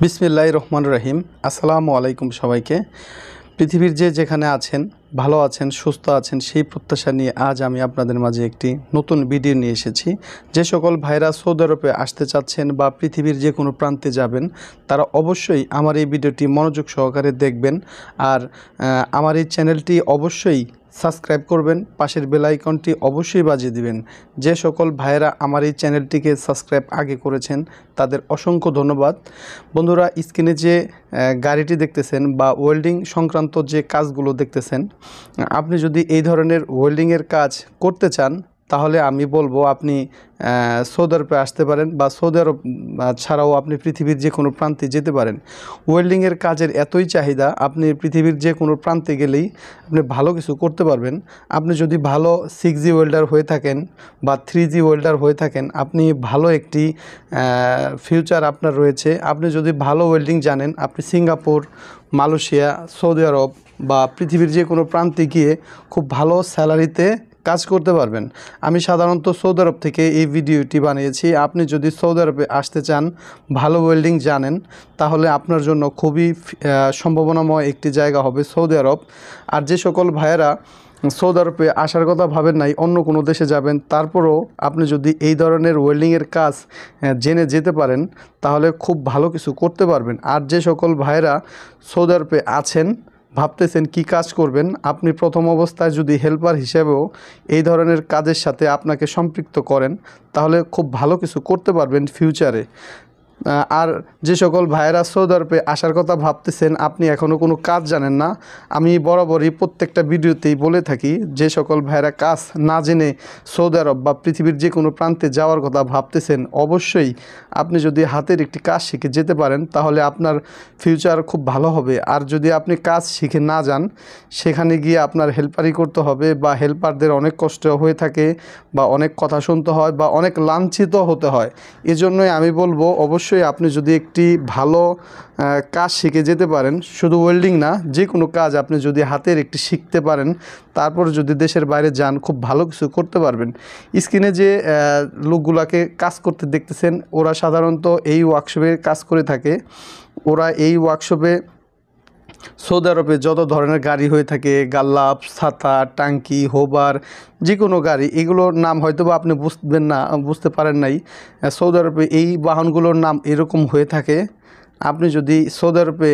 বিসমিল্লাহির রহমানির রহিম। আসসালামু আলাইকুম সবাইকে। পৃথিবীর যেখানে আছেন, ভালো আছেন, সুস্থ আছেন, সেই প্রত্যাশা নিয়ে আজ আমি আপনাদের মাঝে একটি নতুন ভিডিও নিয়ে এসেছি। যে সকল ভাইরা সৌদি আরবে আসতে চাচ্ছেন বা পৃথিবীর যে কোনো প্রান্তে যাবেন, তারা অবশ্যই আমার এই ভিডিওটি মনোযোগ সহকারে দেখবেন। আর আমার এই চ্যানেলটি অবশ্যই সাবস্ক্রাইব করবেন, পাশের বেল আইকনটি অবশ্যই বাজিয়ে দিবেন। যে সকল ভাইয়েরা আমার এই চ্যানেলটিকে সাবস্ক্রাইব আগে করেছেন তাদের অসংখ্য ধন্যবাদ। বন্ধুরা, স্ক্রিনে যে গাড়িটি দেখতেছেন বা ওয়েল্ডিং সংক্রান্ত যে কাজগুলো দেখতেছেন, আপনি যদি এই ধরনের ওয়েল্ডিংয়ের কাজ করতে চান তাহলে আমি বলবো আপনি সৌদি আরবে আসতে পারেন বা সৌদি আরব ছাড়াও আপনি পৃথিবীর যে কোনো প্রান্তে যেতে পারেন। ওয়েল্ডিংয়ের কাজের এতই চাহিদা, আপনি পৃথিবীর যে কোনো প্রান্তে গেলেই আপনি ভালো কিছু করতে পারবেন। আপনি যদি ভালো 6G ওয়েল্ডার হয়ে থাকেন বা 3G ওয়েল্ডার হয়ে থাকেন, আপনি ভালো একটি ফিউচার আপনার রয়েছে। আপনি যদি ভালো ওয়েল্ডিং জানেন, আপনি সিঙ্গাপুর, মালয়েশিয়া, সৌদি আরব বা পৃথিবীর যে কোনো প্রান্তে গিয়ে খুব ভালো স্যালারিতে কাজ করতে পারবেন। আমি সাধারণত সৌদি আরব থেকে এই ভিডিওটি বানিয়েছি। আপনি যদি সৌদি আরবে আসতে চান, ভালো ওয়েল্ডিং জানেন, তাহলে আপনার জন্য খুবই সম্ভাবনাময় একটি জায়গা হবে সৌদি আরব। আর যে সকল ভাইয়েরা সৌদি আরবে আসার কথা ভাবেন নাই, অন্য কোনো দেশে যাবেন, তারপরও আপনি যদি এই ধরনের ওয়েল্ডিংয়ের কাজ জেনে যেতে পারেন তাহলে খুব ভালো কিছু করতে পারবেন। আর যে সকল ভাইয়েরা সৌদি আরবে আছেন, ভাবতেছেন কি কাজ করবেন, আপনি প্রথম অবস্থায় যদি হেল্পার হিসেবেও এই ধরনের কাজের সাথে আপনাকে সম্পৃক্ত করেন তাহলে খুব ভালো কিছু করতে পারবেন ফিউচারে। আর যে সকল ভাইয়েরা সৌদি আরবে আসার কথা ভাবতেছেন, আপনি এখনও কোনো কাজ জানেন না, আমি বরাবরই প্রত্যেকটা ভিডিওতেই বলে থাকি, যে সকল ভাইয়েরা কাজ না জেনে সৌদি আরব বা পৃথিবীর যে কোনো প্রান্তে যাওয়ার কথা ভাবতেছেন, অবশ্যই আপনি যদি হাতের একটি কাজ শিখে যেতে পারেন তাহলে আপনার ফিউচার খুব ভালো হবে। আর যদি আপনি কাজ শিখে না যান, সেখানে গিয়ে আপনার হেল্পারই করতে হবে বা হেল্পারদের অনেক কষ্ট হয়ে থাকে বা অনেক কথা শুনতে হয় বা অনেক লাঞ্ছিত হতে হয়। এজন্যই আমি বলবো অবশ্যই আপনি যদি একটি ভালো কাজ শিখে যেতে পারেন, শুধু ওয়েল্ডিং না, যে কোনো কাজ আপনি যদি হাতের একটি শিখতে পারেন, তারপর যদি দেশের বাইরে যান, খুব ভালো কিছু করতে পারবেন। স্ক্রিনে যে লোকগুলাকে কাজ করতে দেখতেছেন, ওরা সাধারণত এই ওয়ার্কশপে কাজ করে থাকে। ওরা এই ওয়ার্কশপে সৌদি আরবে যত ধরনের গাড়ি হয়ে থাকে, গাল্লাপ, ছাতা, টাঙ্কি, হোবার, যে কোনো গাড়ি, এগুলোর নাম হয়তো বা আপনি বুঝতে পারেন নাই। সৌদি আরবে এই বাহনগুলোর নাম এরকম হয়ে থাকে। আপনি যদি সৌদি আরবে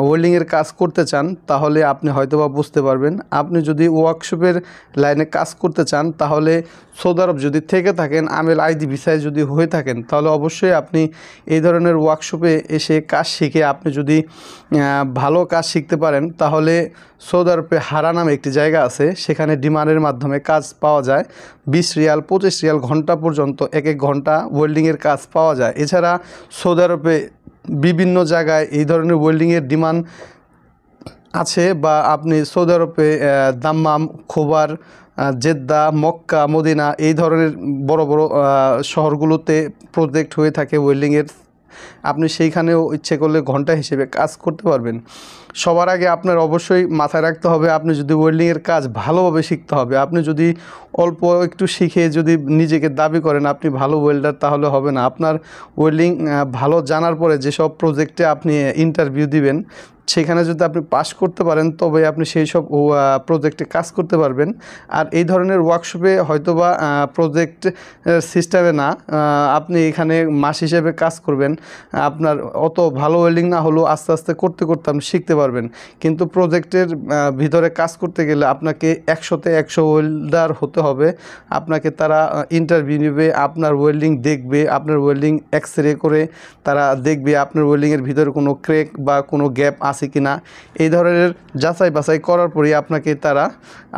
ওয়েল্ডিংয়ের কাজ করতে চান তাহলে আপনি হয়তোবা বুঝতে পারবেন। আপনি যদি ওয়ার্কশপের লাইনে কাজ করতে চান তাহলে সৌদি আরব যদি থেকে থাকেন, আমেল আইডি ভিসায় যদি হয়ে থাকেন, তাহলে অবশ্যই আপনি এই ধরনের ওয়ার্কশপে এসে কাজ শিখে আপনি যদি ভালো কাজ শিখতে পারেন তাহলে সৌদি আরবে হারা নামে একটি জায়গা আছে, সেখানে ডিমান্ডের মাধ্যমে কাজ পাওয়া যায়। 20 রিয়াল 25 রিয়াল ঘন্টা পর্যন্ত এক ঘন্টা ওয়েল্ডিংয়ের কাজ পাওয়া যায়। এছাড়া সৌদি আরবে বিভিন্ন জায়গায় এই ধরনের ওয়েল্ডিংয়ের ডিমান্ড আছে। বা আপনি সৌদি আরবে Dammam, Khobar, Jeddah, Mecca, Medina, এই ধরনের বড় বড় শহরগুলোতে প্রজেক্ট হয়ে থাকে ওয়েল্ডিংয়ের। আপনি সেইখানেও ইচ্ছে করলে ঘন্টা হিসেবে কাজ করতে পারবেন। সবার আগে আপনার অবশ্যই মাথায় রাখতে হবে, আপনি যদি ওয়েল্ডিংয়ের কাজ ভালোভাবে শিখতে হবে। আপনি যদি অল্প একটু শিখে যদি নিজেকে দাবি করেন আপনি ভালো ওয়েল্ডার, তাহলে হবে না। আপনার ওয়েল্ডিং ভালো জানার পরে যেসব প্রজেক্টে আপনি ইন্টারভিউ দিবেন, সেখানে যদি আপনি পাস করতে পারেন তবে আপনি সেই সব প্রজেক্টে কাজ করতে পারবেন। আর এই ধরনের ওয়ার্কশপে হয়তোবা প্রজেক্ট সিস্টেমে না, আপনি এখানে মাস হিসেবে কাজ করবেন। আপনার অত ভালো ওয়েল্ডিং না হলেও আস্তে আস্তে করতে করতে আপনি শিখতে পারবেন। কিন্তু প্রজেক্টের ভিতরে কাজ করতে গেলে আপনাকে 100তে 100 ওয়েল্ডার হতে হবে। আপনাকে তারা ইন্টারভিউ নেবে, আপনার ওয়েল্ডিং দেখবে, আপনার ওয়েল্ডিং এক্সরে করে তারা দেখবে আপনার ওয়েল্ডিংয়ের ভিতরে কোনো ক্র্যাক বা কোনো গ্যাপ আছে কিনা। এই ধরনের যাচাই বাছাই করার পরেই তারা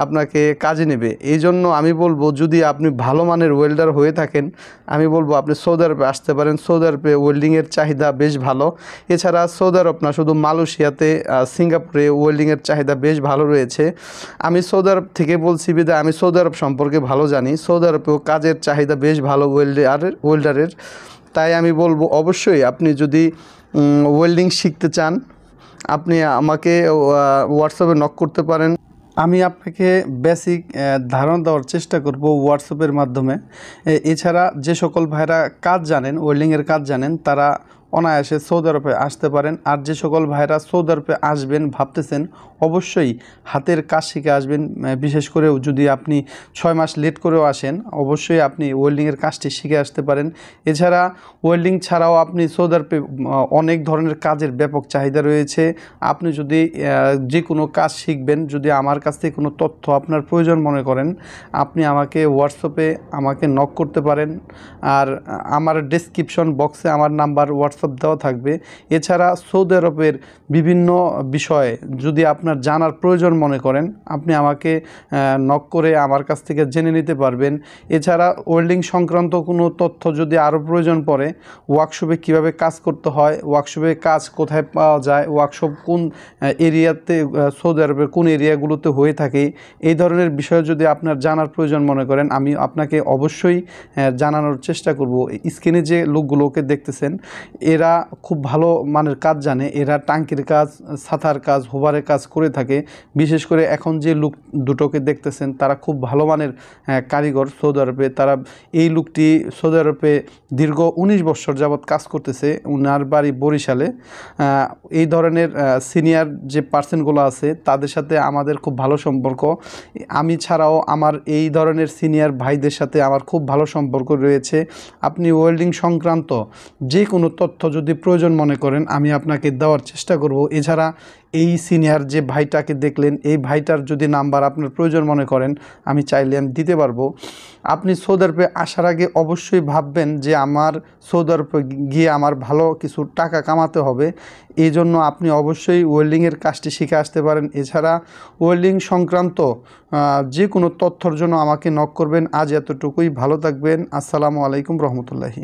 আপনাকে কাজে নেবে। এই জন্য আমি বলবো, যদি আপনি ভালো মানের ওয়েল্ডার হয়ে থাকেন, আমি বলবো আপনি সৌদি আরবে আসতে পারেন। সৌদি আরবে ওয়েল্ডিংয়ের চাহিদা বেশ ভালো। এছাড়া সৌদি আরব না, শুধু মালয়েশিয়াতে, সিঙ্গাপুরে ওয়েল্ডিংয়ের চাহিদা বেশ ভালো রয়েছে। আমি সৌদি আরব থেকে বলছি বিধায় আমি সৌদি আরব সম্পর্কে ভালো জানি। সৌদি আরবেও কাজের চাহিদা বেশ ভালো ওয়েল্ডারের। তাই আমি বলবো অবশ্যই আপনি যদি ওয়েল্ডিং শিখতে চান, আপনি আমাকে হোয়াটসঅ্যাপে নক করতে পারেন। আমি আপনাকে বেসিক ধারণা দেওয়ার চেষ্টা করব হোয়াটসঅ্যাপের মাধ্যমে। এছাড়া যে সকল ভাইরা কাজ জানেন, ওয়েল্ডিংয়ের কাজ জানেন, তারা অনায়াসে সৌদি আরবে আসতে পারেন। আর যে সকল ভাইরা সৌদি আরবে আসবেন ভাবতেছেন, অবশ্যই হাতের কাজ শিখে আসবেন। বিশেষ করেও যদি আপনি 6 মাস লেট করেও আসেন, অবশ্যই আপনি ওয়েল্ডিংয়ের কাজটি শিখে আসতে পারেন। এছাড়া ওয়েল্ডিং ছাড়াও আপনি সৌদি আরবে অনেক ধরনের কাজের ব্যাপক চাহিদা রয়েছে। আপনি যদি যে কোনো কাজ শিখবেন, যদি আমার কাছ থেকে কোনো তথ্য আপনার প্রয়োজন মনে করেন, আপনি আমাকে হোয়াটসঅ্যাপে আমাকে নক করতে পারেন। আর আমার ডেসক্রিপশন বক্সে আমার নাম্বার হোয়াটসঅ্যাপ দেওয়া থাকবে। এছাড়া সৌদি আরবের বিভিন্ন বিষয়ে যদি আপনার জানার প্রয়োজন মনে করেন, আপনি আমাকে নক করে আমার কাছ থেকে জেনে নিতে পারবেন। এছাড়া ওয়েল্ডিং সংক্রান্ত কোনো তথ্য যদি আরও প্রয়োজন পড়ে, ওয়ার্কশপে কীভাবে কাজ করতে হয়, ওয়ার্কশপে কাজ কোথায় পাওয়া যায়, ওয়ার্কশপ কোন এরিয়াতে, সৌদি আরবের কোন এরিয়াগুলোতে হয়ে থাকে, এই ধরনের বিষয়ে যদি আপনার জানার প্রয়োজন মনে করেন, আমি আপনাকে অবশ্যই জানানোর চেষ্টা করব। স্ক্রিনে যে লোকগুলোকে দেখতেছেন, এরা খুব ভালো মানের কাজ জানে। এরা টাঙ্কির কাজ, ছাতার কাজ, হোবারের কাজ করে থাকে। বিশেষ করে এখন যে লোক দুটোকে দেখতেছেন, তারা খুব ভালো মানের কারিগর সৌদি আরবে। তারা এই লোকটি সৌদি আরবে দীর্ঘ 19 বছর যাবৎ কাজ করতেছে। উনার বাড়ি বরিশালে। এই ধরনের সিনিয়র যে পার্সনগুলো আছে, তাদের সাথে আমাদের খুব ভালো সম্পর্ক। আমি ছাড়াও আমার এই ধরনের সিনিয়র ভাইদের সাথে আমার খুব ভালো সম্পর্ক রয়েছে। আপনি ওয়েল্ডিং সংক্রান্ত যে কোনো তথ্য যদি প্রয়োজন মনে করেন, আমি আপনাকে দেওয়ার চেষ্টা করব। এছাড়া এই সিনিয়র যে ভাইটাকে দেখলেন, এই ভাইটার যদি নাম্বার আপনার প্রয়োজন মনে করেন, আমি চাইলে আমি দিতে পারবো। আপনি সৌদি আরবে আসার আগে অবশ্যই ভাববেন যে আমার সৌদি আরবে গিয়ে আমার ভালো কিছু টাকা কামাতে হবে। এই জন্য আপনি অবশ্যই ওয়েল্ডিংয়ের কাজটি শিখে আসতে পারেন। এছাড়া ওয়েল্ডিং সংক্রান্ত যে কোনো তথ্যর জন্য আমাকে নক করবেন। আজ এতটুকুই। ভালো থাকবেন। আসসালামু আলাইকুম রহমতুল্লাহি।